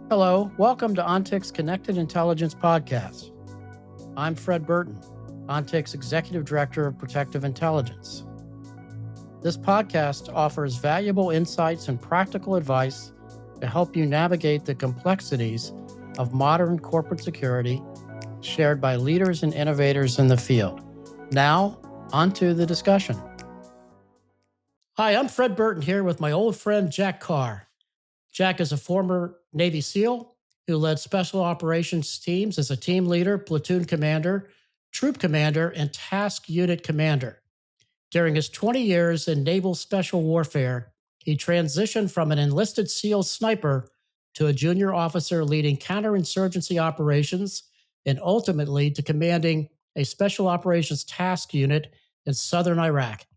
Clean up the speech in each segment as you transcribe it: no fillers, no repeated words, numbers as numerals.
Hello, welcome to ONTIC's Connected Intelligence Podcast. I'm Fred Burton, ONTIC's Executive Director of Protective Intelligence. This podcast offers valuable insights and practical advice to help you navigate the complexities of modern corporate security shared by leaders and innovators in the field. Now, on to the discussion. Hi, I'm Fred Burton here with my old friend Jack Carr. Jack is a former Navy SEAL who led special operations teams as a team leader, platoon commander, troop commander, and task unit commander. During his 20 years in naval special warfare, he transitioned from an enlisted SEAL sniper to a junior officer leading counterinsurgency operations and ultimately to commanding a special operations task unit in southern Iraq.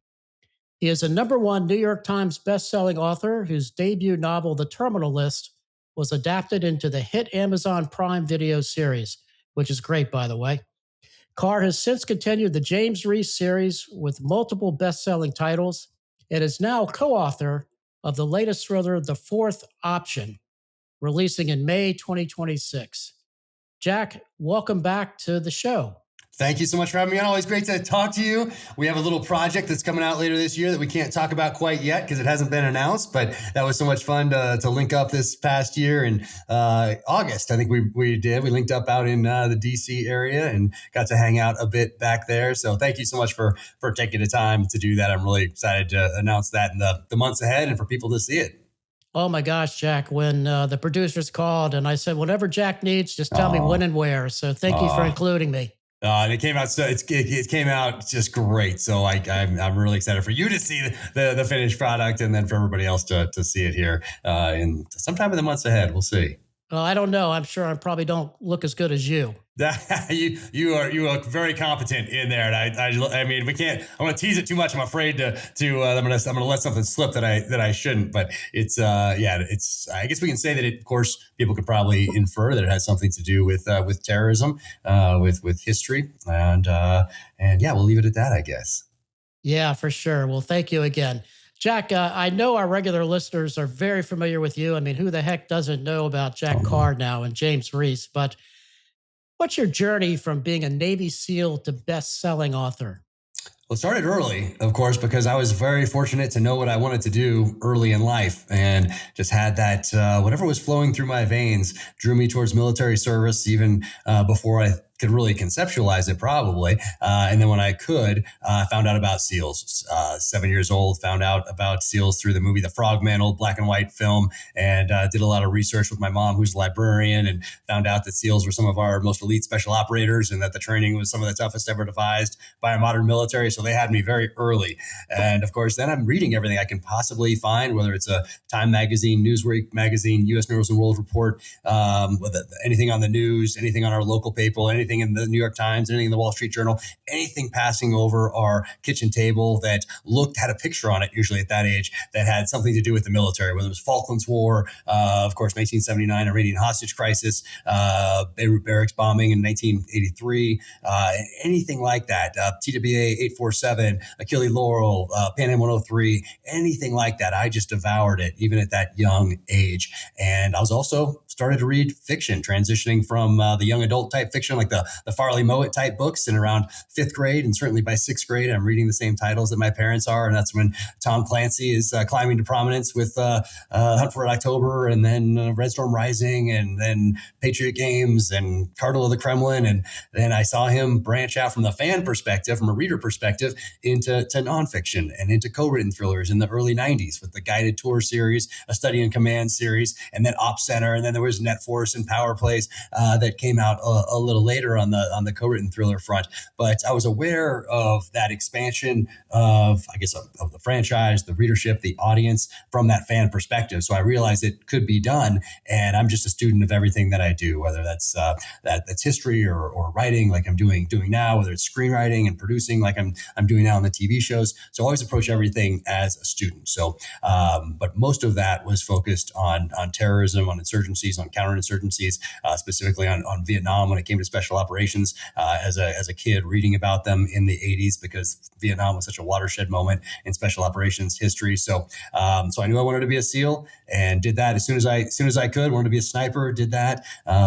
He is a #1 New York Times bestselling author whose debut novel, The Terminal List, was adapted into the hit Amazon Prime Video series, which is great, by the way. Carr has since continued the James Reese series with multiple best-selling titles and is now co-author of the latest thriller, The Fourth Option, releasing in May 2026. Jack, welcome back to the show. Thank you so much for having me on. Always great to talk to you. We have a little project that's coming out later this year that we can't talk about quite yet because it hasn't been announced, but that was so much fun to link up this past year in August. I think we linked up out in the DC area and got to hang out a bit back there. So thank you so much for taking the time to do that. I'm really excited to announce that in the months ahead and for people to see it. Oh my gosh, Jack, when the producers called and I said, whatever Jack needs, just tell me when and where. So thank you for including me. And it came out it came out just great. So I'm really excited for you to see the finished product and then for everybody else to see it here in sometime in the months ahead. We'll see. Well, I don't know. I'm sure I probably don't look as good as you. you look very competent in there, and I mean we can't. I want to tease it too much. I'm afraid to I'm gonna let something slip that I shouldn't. But it's it's. I guess we can say that of course people could probably infer that it has something to do with terrorism, with history, and yeah, we'll leave it at that, I guess. Yeah, for sure. Well, thank you again. Jack, I know our regular listeners are very familiar with you. I mean, who the heck doesn't know about Jack Carr now and James Reese? But what's your journey from being a Navy SEAL to best-selling author? Well, it started early, of course, because I was very fortunate to know what I wanted to do early in life and just had that whatever was flowing through my veins drew me towards military service even before I could really conceptualize it probably. And then when I could, I found out about SEALs. 7 years old, found out about SEALs through the movie The Frogman, old black and white film, and did a lot of research with my mom, who's a librarian, and found out that SEALs were some of our most elite special operators and that the training was some of the toughest ever devised by a modern military. So they had me very early. And of course, then I'm reading everything I can possibly find, whether it's a Time magazine, Newsweek magazine, U.S. News and World Report, anything on the news, anything on our local paper, anything in the New York Times, anything in the Wall Street Journal, anything passing over our kitchen table that had a picture on it, usually at that age, that had something to do with the military, whether it was Falklands War, of course, 1979, Iranian hostage crisis, Beirut barracks bombing in 1983, anything like that, TWA 847, Achille Laurel, Pan Am 103, anything like that. I just devoured it, even at that young age. And I was also started to read fiction, transitioning from the young adult type fiction, like the Farley Mowat type books, in around 5th grade. And certainly by 6th grade, I'm reading the same titles that my parents are. And that's when Tom Clancy is climbing to prominence with Hunt for Red October, and then Red Storm Rising, and then Patriot Games and Cardinal of the Kremlin. And then I saw him branch out from the fan perspective, from a reader perspective, into nonfiction and into co-written thrillers in the early 90s with the Guided Tour series, a Study in Command series, and then Op Center. And then there was Net Force and Power Plays that came out a little later on the co-written thriller front. But I was aware of that expansion of the franchise, the readership, the audience from that fan perspective. So I realized it could be done. And I'm just a student of everything that I do, whether that's history or writing like I'm doing now, whether it's screenwriting and producing like I'm doing now on the TV shows. So I always approach everything as a student. So, but most of that was focused on terrorism, on insurgencies, on counterinsurgencies, specifically on Vietnam when it came to special special operations as a kid, reading about them in the 80s because Vietnam was such a watershed moment in special operations history. So I knew I wanted to be a SEAL and did that as soon as I could. Wanted to be a sniper, did that,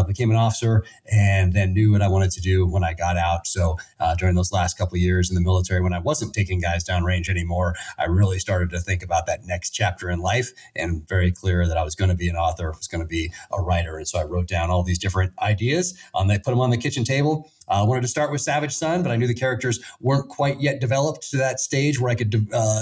became an officer, and then knew what I wanted to do when I got out. So during those last couple of years in the military, when I wasn't taking guys downrange anymore, I really started to think about that next chapter in life, and very clear that I was going to be an author, was going to be a writer. And so I wrote down all these different ideas. I put them on the kitchen table. I wanted to start with Savage Son, but I knew the characters weren't quite yet developed to that stage where I could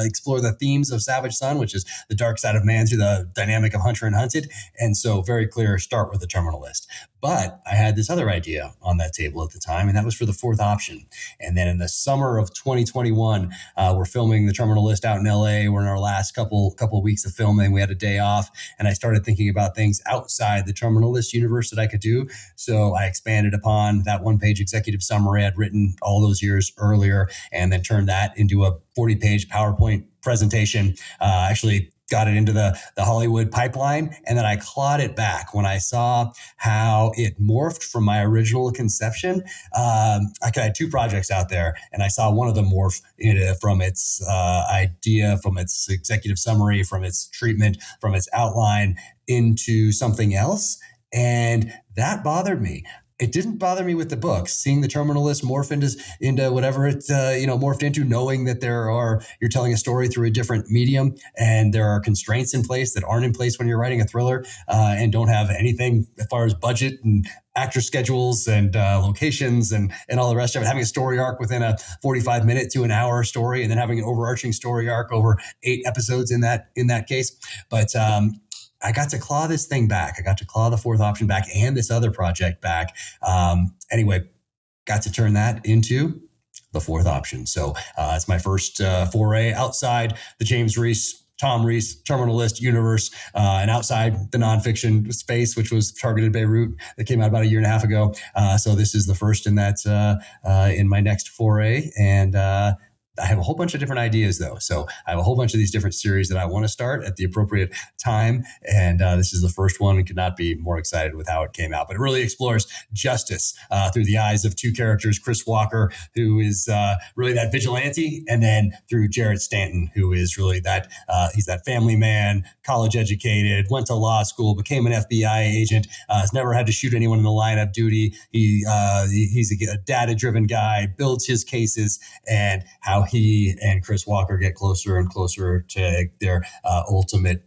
explore the themes of Savage Son, which is the dark side of man through the dynamic of hunter and hunted. And so very clear, start with the terminal list. But I had this other idea on that table at the time, and that was for the fourth option. And then in the summer of 2021, we're filming the terminal list out in LA. We're in our last couple weeks of filming. We had a day off, and I started thinking about things outside the terminal list universe that I could do. So I expanded upon that one-page executive summary I'd written all those years earlier, and then turned that into a 40-page PowerPoint presentation. Actually got it into the Hollywood pipeline, and then I clawed it back when I saw how it morphed from my original conception. I had two projects out there, and I saw one of them morph from its idea, from its executive summary, from its treatment, from its outline into something else. And that bothered me. It didn't bother me with the books, seeing the terminal list morph into whatever it morphed into, knowing that you're telling a story through a different medium, and there are constraints in place that aren't in place when you're writing a thriller, and don't have anything as far as budget and actor schedules and locations and all the rest of it. Having a story arc within a 45-minute to an hour story, and then having an overarching story arc over 8 episodes in that case. But I got to claw this thing back. I got to claw the fourth option back and this other project back. Anyway, got to turn that into the fourth option. So it's my first foray outside the James Reese, Tom Reese terminal list universe, and outside the nonfiction space, which was Targeted Beirut, that came out about 1.5 years ago. So this is the first in that in my next foray. And I have a whole bunch of different ideas, though. So I have a whole bunch of these different series that I want to start at the appropriate time. And this is the first one, and could not be more excited with how it came out. But it really explores justice through the eyes of two characters, Chris Walker, who is really that vigilante, and then through Jarrett Stanton, who is really that, he's that family man, college educated, went to law school, became an FBI agent, has never had to shoot anyone in the line of duty. He's a data-driven guy, builds his cases, and how he and Chris Walker get closer and closer to their penultimate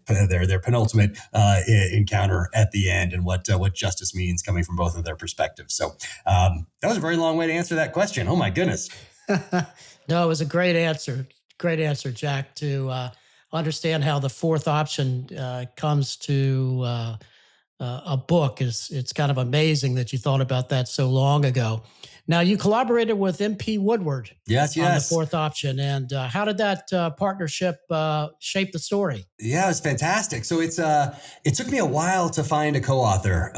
encounter at the end, and what justice means coming from both of their perspectives. So that was a very long way to answer that question. Oh my goodness. No, it was a great answer. Great answer, Jack, to understand how the fourth option comes to a book. It's kind of amazing that you thought about that so long ago. Now, you collaborated with MP Woodward on the fourth option. And how did that partnership shape the story? Yeah, it was fantastic. So it took me a while to find a co-author.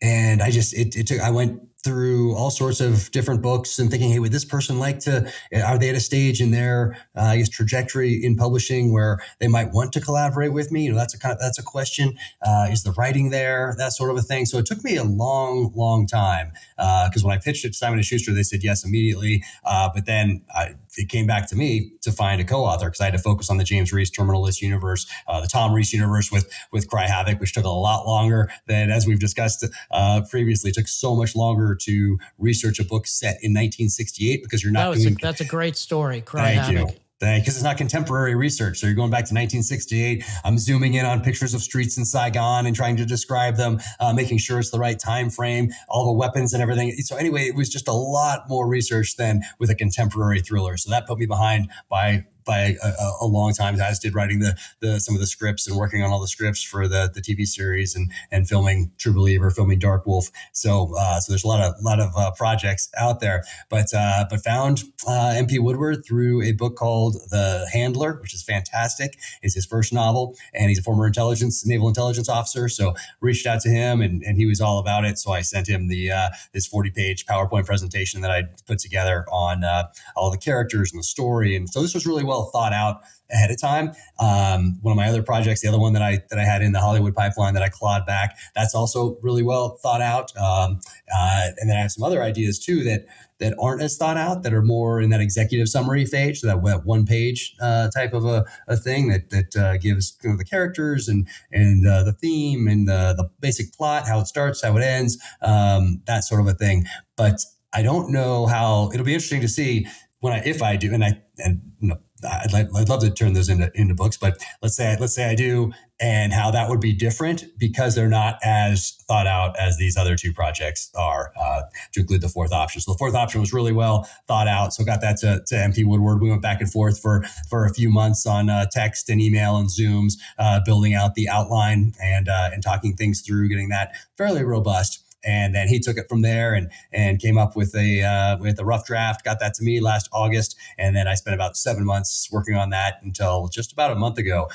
And I went through all sorts of different books and thinking, hey, would this person are they at a stage in their, trajectory in publishing where they might want to collaborate with me? That's a question. Is the writing there? That sort of a thing. So it took me a long, long time. Because when I pitched it to Simon & Schuster, they said yes immediately. But then it came back to me to find a co-author, because I had to focus on the James Reese terminal list universe, the Tom Reese universe with Cry Havoc, which took a lot longer than, as we've discussed previously. It took so much longer to research a book set in 1968, because you're not doing... That's a great story, Cry Havoc. Because it's not contemporary research. So you're going back to 1968. I'm zooming in on pictures of streets in Saigon and trying to describe them, making sure it's the right time frame, all the weapons and everything. So anyway, it was just a lot more research than with a contemporary thriller. So that put me behind by a long time, as did writing some of the scripts and working on all the scripts for the TV series and filming True Believer, filming Dark Wolf. So there's a lot of projects out there, but found MP Woodward through a book called The Handler, which is fantastic. It's his first novel, and he's a former naval intelligence officer. So reached out to him, and he was all about it. So I sent him this 40-page PowerPoint presentation that I put together on all the characters and the story. And so this was really well well thought out ahead of time. One of my other projects, the other one that I had in the Hollywood pipeline that I clawed back, that's also really well thought out. And then I have some other ideas too that aren't as thought out, that are more in that executive summary phase, so that one page type of a thing that gives the characters and the theme and the basic plot, how it starts, how it ends, that sort of a thing. But I don't know how. It'll be interesting to see if I do, and I'd love to turn those into books, but let's say I do, and how that would be different because they're not as thought out as these other two projects are, to include the fourth option. So the fourth option was really well thought out. So got that to MP Woodward. We went back and forth for a few months on text and email and Zooms, building out the outline and talking things through, getting that fairly robust. And then he took it from there and came up with a rough draft, got that to me last August. And then I spent about 7 months working on that until just about a month ago.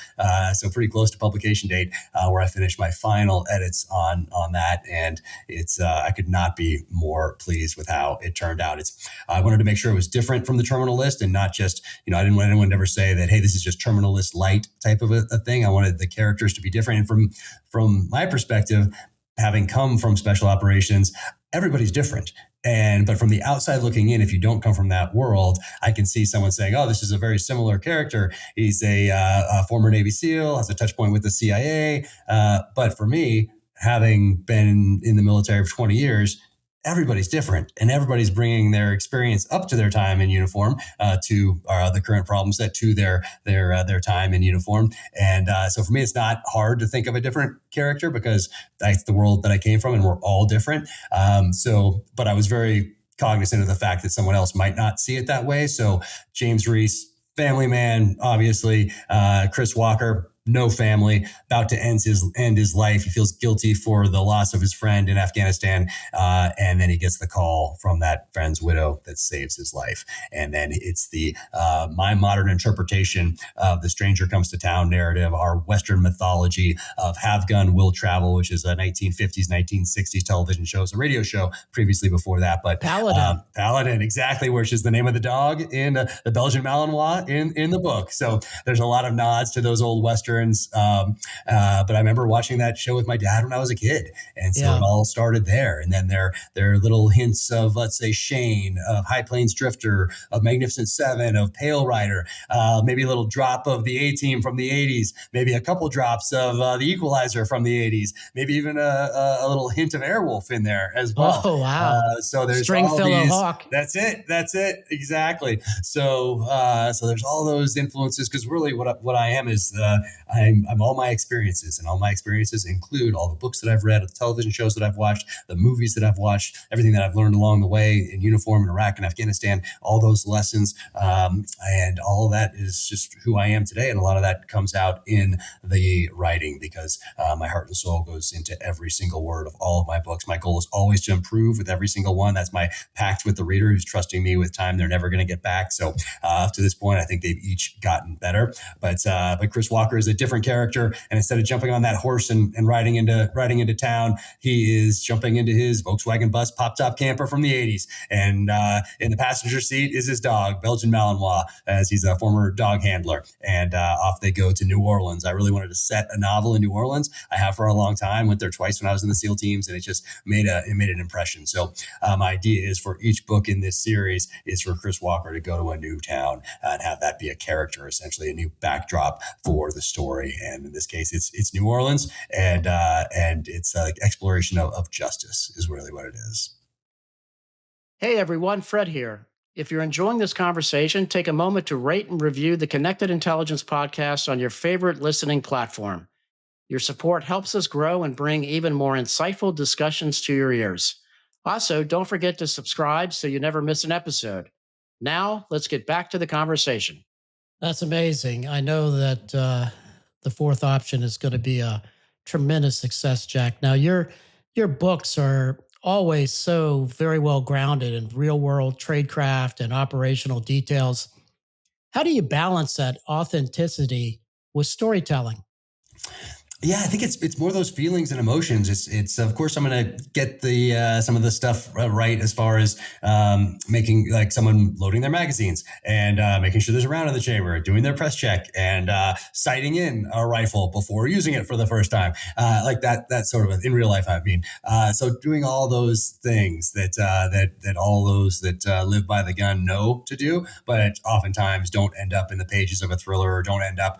So pretty close to publication date, where I finished my final edits on that. And it's I could not be more pleased with how it turned out. I wanted to make sure it was different from the Terminal List and not just, I didn't want anyone to ever say that, hey, this is just Terminal List light type of a thing. I wanted the characters to be different. And from my perspective, having come from special operations, everybody's different. But from the outside looking in, if you don't come from that world, I can see someone saying, oh, this is a very similar character. He's a former Navy SEAL, has a touch point with the CIA. But for me, having been in the military for 20 years, everybody's different, and everybody's bringing their experience up to their time in uniform, to the current problem set, to their time in uniform. And so for me, it's not hard to think of a different character because that's the world that I came from, and we're all different. But I was very cognizant of the fact that someone else might not see it that way. So James Reese, family man, obviously. Chris Walker, no family, about to end his life. He feels guilty for the loss of his friend in Afghanistan. And then he gets the call from that friend's widow that saves his life. And then it's my modern interpretation of the Stranger Comes to Town narrative, our Western mythology of Have Gun, Will Travel, which is a 1950s, 1960s television show. It's a radio show previously before that. But Paladin, exactly, which is the name of the dog in the Belgian Malinois in the book. So there's a lot of nods to those old Westerns. But I remember watching that show with my dad when I was a kid. And so it all started there. And then there are little hints of, let's say, Shane, of High Plains Drifter, of Magnificent Seven, of Pale Rider, maybe a little drop of the A-Team from the 80s, maybe a couple drops of the Equalizer from the 80s, maybe even a little hint of Airwolf in there as well. Oh, wow. So there's Stringfellow Hawk. That's it. Exactly. So there's all those influences, because really what I am is I'm all my experiences, and all my experiences include all the books that I've read, the television shows that I've watched, the movies that I've watched, everything that I've learned along the way in uniform in Iraq and Afghanistan, all those lessons. And all of that is just who I am today. And a lot of that comes out in the writing, because my heart and soul goes into every single word of all of my books. My goal is always to improve with every single one. That's my pact with the reader, who's trusting me with time they're never going to get back. So up to this point, I think they've each gotten better. But Chris Walker is a different character, and instead of jumping on that horse and riding into town, he is jumping into his Volkswagen bus pop top camper from the 80s, and in the passenger seat is his dog, Belgian Malinois, as he's a former dog handler. And off they go to New Orleans. I really wanted to set a novel in New Orleans. I have for a long time. Went there twice when I was in the SEAL teams, and it just made an impression. So my idea is for each book in this series is for Chris Walker to go to a new town and have that be a character, essentially a new backdrop for the story. And in this case, it's New Orleans, and it's like exploration of justice is really what it is. Hey everyone, Fred here. If you're enjoying this conversation, take a moment to rate and review the Connected Intelligence podcast on your favorite listening platform. Your support helps us grow and bring even more insightful discussions to your ears. Also, don't forget to subscribe so you never miss an episode. Now, let's get back to the conversation. That's amazing. I know that the fourth option is going to be a tremendous success, Jack. Now, your books are always so very well grounded in real world tradecraft and operational details. How do you balance that authenticity with storytelling? Yeah, I think it's more those feelings and emotions. It's of course I'm going to get the some of the stuff right as far as making like someone loading their magazines and making sure there's a round in the chamber, doing their press check, and sighting in a rifle before using it for the first time, like that sort of in real life. I mean, so doing all those things that all those that live by the gun know to do, but oftentimes don't end up in the pages of a thriller or don't end up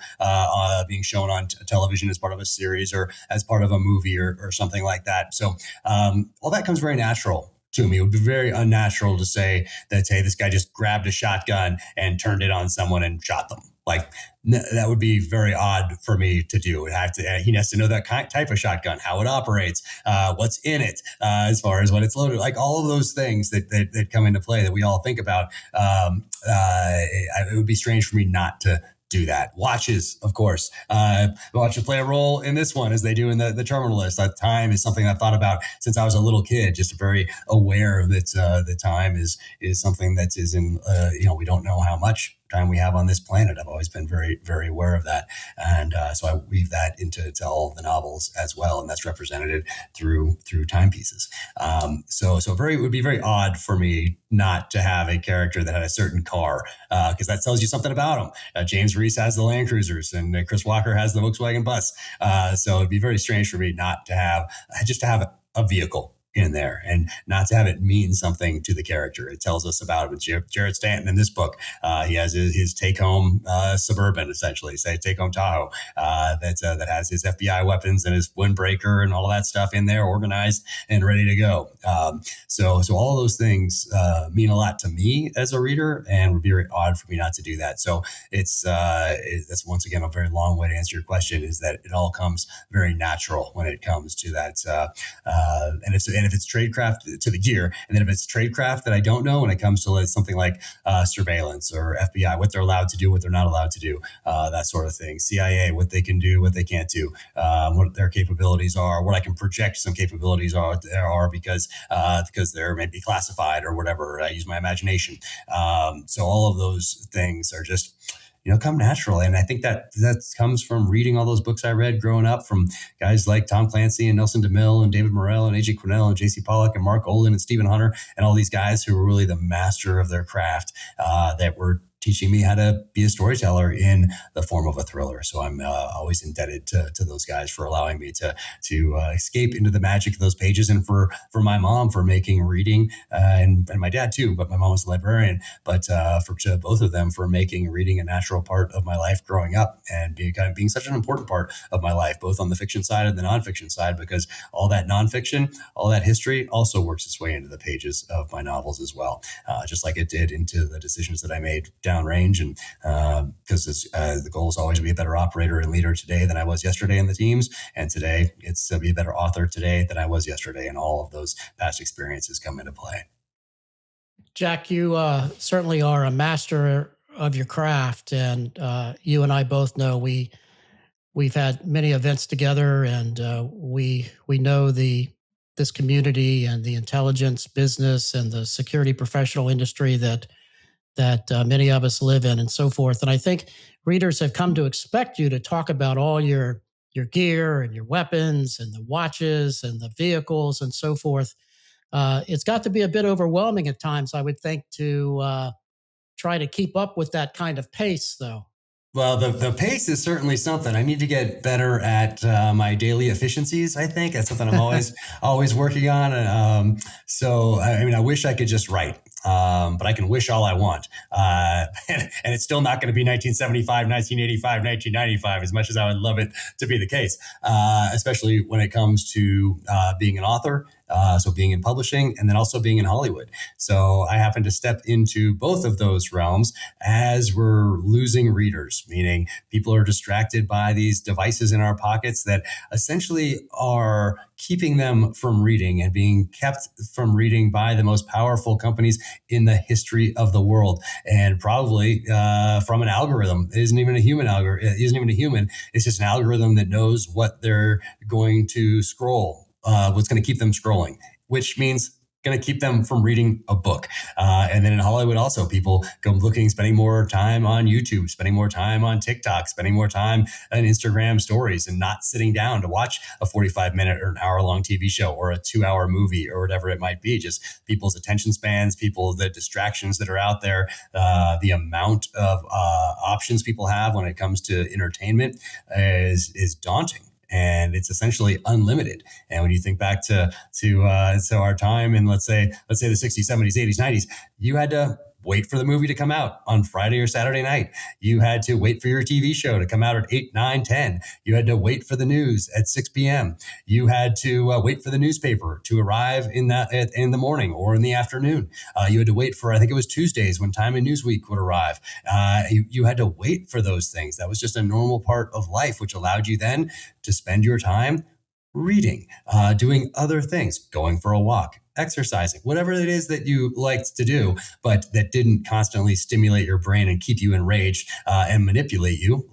being shown on television as part of a series or as part of a movie or something like that. So all that comes very natural to me. It would be very unnatural to say that, hey, this guy just grabbed a shotgun and turned it on someone and shot them. Like that would be very odd for me to do. He has to know that type of shotgun, how it operates, what's in it, as far as when it's loaded, like all of those things that come into play that we all think about. It would be strange for me not to do that. Watches, of course. Watches play a role in this one as they do in the Terminalist. That time is something I've thought about since I was a little kid. Just very aware that the time is something that is in. We don't know how much time we have on this planet. I've always been very, very aware of that, and so I weave that into all of the novels as well, and that's represented through timepieces. It would be very odd for me not to have a character that had a certain car, because that tells you something about him. James Reese has the Land Cruisers, and Chris Walker has the Volkswagen Bus. So it'd be very strange for me not to have just to have a vehicle in there and not to have it mean something to the character. It tells us about it with Jared Stanton in this book. He has his take-home Suburban, essentially, say take-home Tahoe, that has his FBI weapons and his windbreaker and all that stuff in there, organized and ready to go. So all those things mean a lot to me as a reader, and would be very odd for me not to do that. So that's once again a very long way to answer your question. Is that it all comes very natural when it comes to that, and if it's tradecraft to the gear, and then if it's tradecraft that I don't know when it comes to something like surveillance or FBI, what they're allowed to do, what they're not allowed to do, that sort of thing. CIA, what they can do, what they can't do, what their capabilities are, what I can project some capabilities are because they're maybe classified or whatever. I use my imagination. So all of those things are just come natural. And I think that comes from reading all those books I read growing up from guys like Tom Clancy and Nelson DeMille and David Morrell and A.J. Quinnell and J.C. Pollock and Mark Olin and Stephen Hunter and all these guys who were really the master of their craft, that were teaching me how to be a storyteller in the form of a thriller. So I'm always indebted to those guys for allowing me to escape into the magic of those pages, and for my mom for making reading, and my dad too, but my mom was a librarian, but to both of them for making reading a natural part of my life growing up, and being such an important part of my life, both on the fiction side and the nonfiction side, because all that nonfiction, all that history also works its way into the pages of my novels as well, just like it did into the decisions that I made downrange. And because the goal is always to be a better operator and leader today than I was yesterday in the teams, and today it's to be a better author today than I was yesterday, and all of those past experiences come into play. Jack, you certainly are a master of your craft, and you and I both know we've had many events together, and we know this community and the intelligence business and the security professional industry that many of us live in, and so forth. And I think readers have come to expect you to talk about all your gear and your weapons and the watches and the vehicles and so forth. It's got to be a bit overwhelming at times, I would think, to try to keep up with that kind of pace, though. Well, the pace is certainly something. I need to get better at my daily efficiencies. I think that's something I'm always working on. I wish I could just write, but I can wish all I want, and it's still not going to be 1975, 1985, 1995, as much as I would love it to be the case. Especially when it comes to being an author. So being in publishing, and then also being in Hollywood. So I happen to step into both of those realms as we're losing readers, meaning people are distracted by these devices in our pockets that essentially are keeping them from reading, and being kept from reading by the most powerful companies in the history of the world. And probably from an algorithm. It isn't even a human algorithm. It isn't even a human. It's just an algorithm that knows what they're going to scroll, what's going to keep them scrolling, which means going to keep them from reading a book. And then in Hollywood, also people go spending more time on YouTube, spending more time on TikTok, spending more time on Instagram stories, and not sitting down to watch a 45-minute or an hour-long TV show or a 2-hour movie or whatever it might be. Just people's attention spans, the distractions that are out there, the amount of options people have when it comes to entertainment is daunting. And it's essentially unlimited. And when you think back to our time in let's say the 60s, 70s, 80s, 90s, you had to wait for the movie to come out on Friday or Saturday night. You had to wait for your TV show to come out at 8, 9, 10. You had to wait for the news at 6 p.m. You had to wait for the newspaper to arrive in the morning or in the afternoon. You had to wait for, I think it was Tuesdays when Time and Newsweek would arrive. You had to wait for those things. That was just a normal part of life, which allowed you then to spend your time reading, doing other things, going for a walk, exercising, whatever it is that you liked to do, but that didn't constantly stimulate your brain and keep you enraged and manipulate you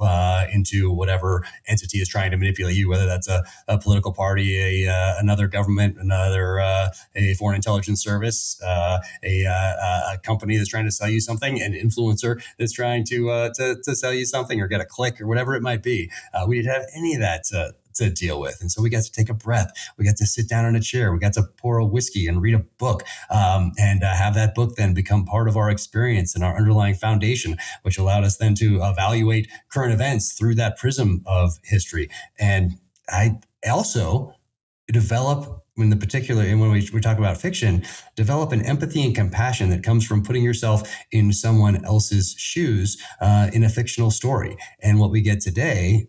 into whatever entity is trying to manipulate you, whether that's a political party, another government, a foreign intelligence service, a company that's trying to sell you something, an influencer that's trying to sell you something or get a click or whatever it might be. We didn't have any of that to deal with. And so we got to take a breath. We got to sit down in a chair. We got to pour a whiskey and read a book and have that book then become part of our experience and our underlying foundation, which allowed us then to evaluate current events through that prism of history. And I also develop when we talk about fiction, develop an empathy and compassion that comes from putting yourself in someone else's shoes in a fictional story. And what we get today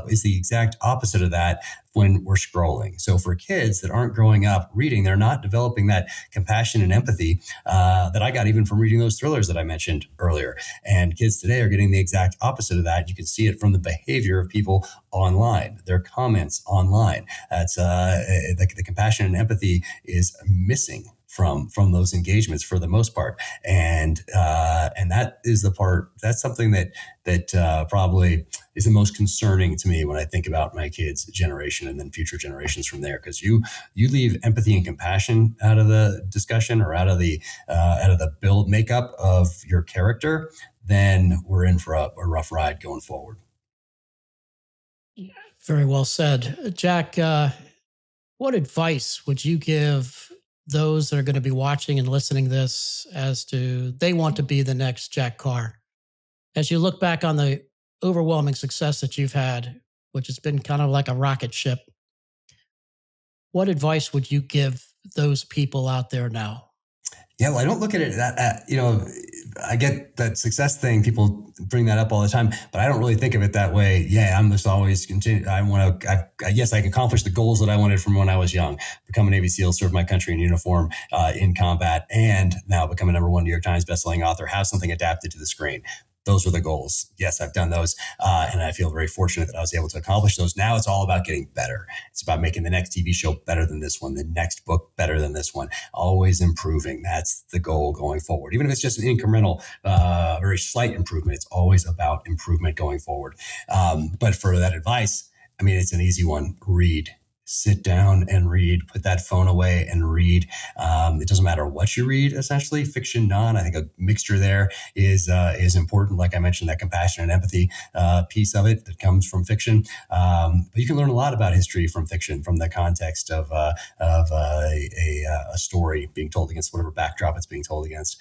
is the exact opposite of that when we're scrolling. So for kids that aren't growing up reading, they're not developing that compassion and empathy that I got even from reading those thrillers that I mentioned earlier. And kids today are getting the exact opposite of that. You can see it from the behavior of people online, their comments online. That's the compassion and empathy is missing from those engagements for the most part, and that is the part. That's something that probably is the most concerning to me when I think about my kids' generation and then future generations from there. Because you leave empathy and compassion out of the discussion or out of the build makeup of your character, then we're in for a rough ride going forward. Very well said, Jack. What advice would you give those that are going to be watching and listening this as to they want to be the next Jack Carr? As you look back on the overwhelming success that you've had, which has been kind of like a rocket ship, what advice would you give those people out there now? Yeah, well, I don't look at it that, I get that success thing. People bring that up all the time, but I don't really think of it that way. Yeah, I'm just always continue. Yes, I can accomplish the goals that I wanted from when I was young, become a Navy SEAL, serve my country in uniform, in combat, and now become a #1 New York Times bestselling author, have something adapted to the screen. Those were the goals. Yes, I've done those. And I feel very fortunate that I was able to accomplish those. Now it's all about getting better. It's about making the next TV show better than this one, the next book better than this one, always improving. That's the goal going forward. Even if it's just an incremental, very slight improvement, it's always about improvement going forward. But for that advice, I mean, it's an easy one. Read. Sit down and read, put that phone away and read. It doesn't matter what you read, essentially, fiction, non. I think a mixture there is important. Like I mentioned, that compassion and empathy piece of it that comes from fiction. But you can learn a lot about history from fiction, from the context of a story being told against whatever backdrop it's being told against.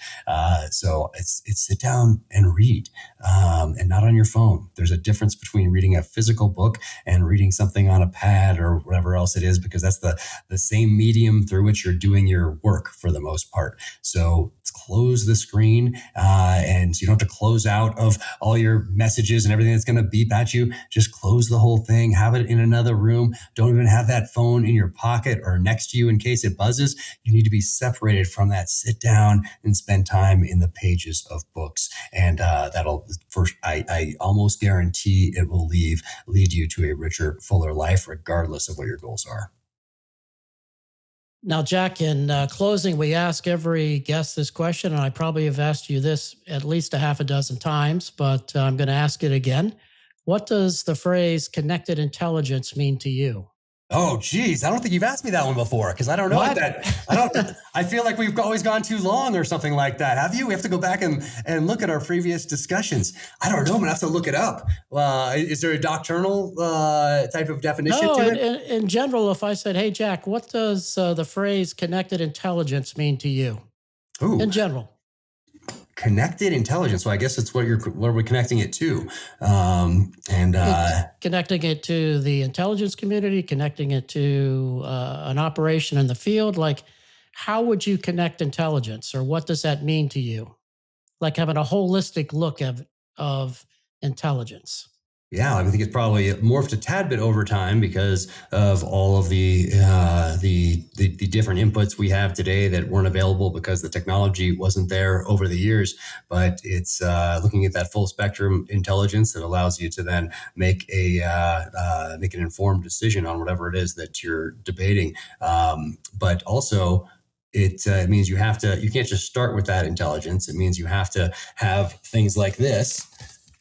So it's sit down and read, and not on your phone. There's a difference between reading a physical book and reading something on a pad or whatever else it is, because that's the same medium through which you're doing your work for the most part. So close the screen, and you don't have to close out of all your messages and everything that's going to beep at you. Just close the whole thing, have it in another room. Don't even have that phone in your pocket or next to you in case it buzzes. You need to be separated from that. Sit down and spend time in the pages of books. And that'll, first, I almost guarantee it will lead you to a richer, fuller life, regardless of what your goals are. Now, Jack, in closing, we ask every guest this question, and I probably have asked you this at least a half a dozen times, but I'm going to ask it again. What does the phrase connected intelligence mean to you? Oh, geez. I don't think you've asked me that one before because I don't know what What? that. I feel like we've always gone too long or something like that. Have you? We have to go back and look at our previous discussions. I don't know. I'm going to have to look it up. Is there a doctrinal type of definition No, to it? in general, if I said, "Hey, Jack, what does the phrase connected intelligence mean to you?" Ooh, In general, connected intelligence. So I guess it's what are we connecting it to? And it's connecting it to the intelligence community, connecting it to an operation in the field. Like, how would you connect intelligence, or what does that mean to you? Like having a holistic look of intelligence. Yeah, I think it's probably morphed a tad bit over time because of all of the different inputs we have today that weren't available because the technology wasn't there over the years. But it's looking at that full spectrum intelligence that allows you to then make an informed decision on whatever it is that you're debating. But also, it means you can't just start with that intelligence. It means you have to have things like this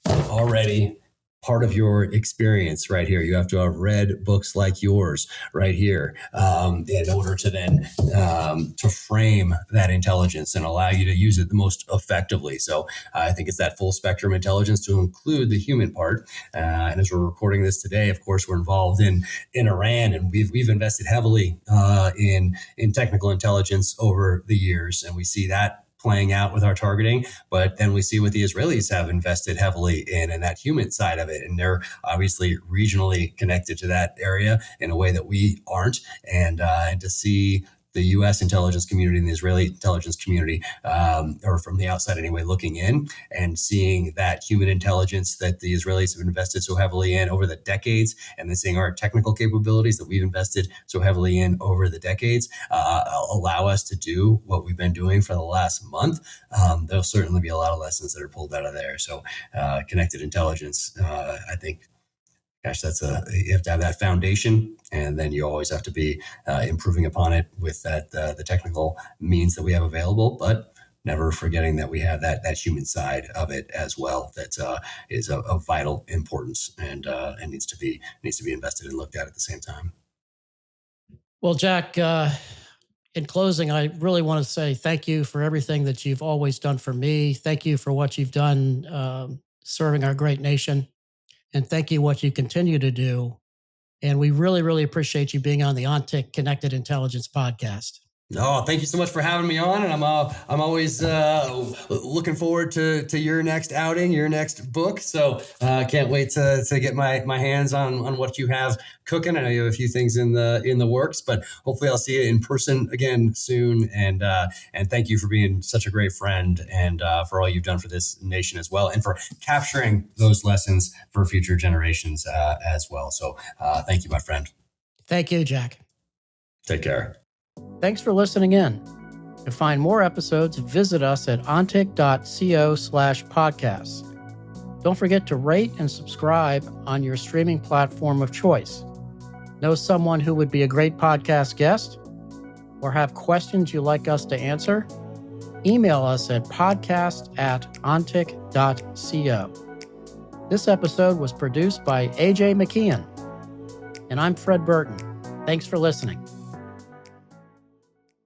already part of your experience right here. You have to have read books like yours right here in order to then to frame that intelligence and allow you to use it the most effectively. So I think it's that full spectrum intelligence to include the human part. And as we're recording this today, of course, we're involved in Iran, and we've invested heavily in technical intelligence over the years, and we see that playing out with our targeting. But then we see what the Israelis have invested heavily in, and that human side of it. And they're obviously regionally connected to that area in a way that we aren't. And to see the U.S. intelligence community and the Israeli intelligence community, or from the outside anyway, looking in and seeing that human intelligence that the Israelis have invested so heavily in over the decades, and then seeing our technical capabilities that we've invested so heavily in over the decades, allow us to do what we've been doing for the last month. There'll certainly be a lot of lessons that are pulled out of there. So connected intelligence, I think, gosh, you have to have that foundation, and then you always have to be improving upon it with the technical means that we have available, but never forgetting that we have that human side of it as well. That is of vital importance, and needs to be invested and looked at the same time. Well, Jack, in closing, I really want to say thank you for everything that you've always done for me. Thank you for what you've done serving our great nation. And thank you what you continue to do. And we really, really appreciate you being on the OnTick Connected Intelligence podcast. Oh, thank you so much for having me on, and I'm always looking forward to your next outing, your next book. So can't wait to get my hands on what you have cooking. I know you have a few things in the works, but hopefully I'll see you in person again soon. And thank you for being such a great friend, and for all you've done for this nation as well, and for capturing those lessons for future generations as well. So thank you, my friend. Thank you, Jack. Take care. Thanks for listening in. To find more episodes, visit us at ontic.co/podcasts. Don't forget to rate and subscribe on your streaming platform of choice. Know someone who would be a great podcast guest? Or have questions you'd like us to answer? Email us at podcast@ontic.co. This episode was produced by AJ McKeon. And I'm Fred Burton. Thanks for listening.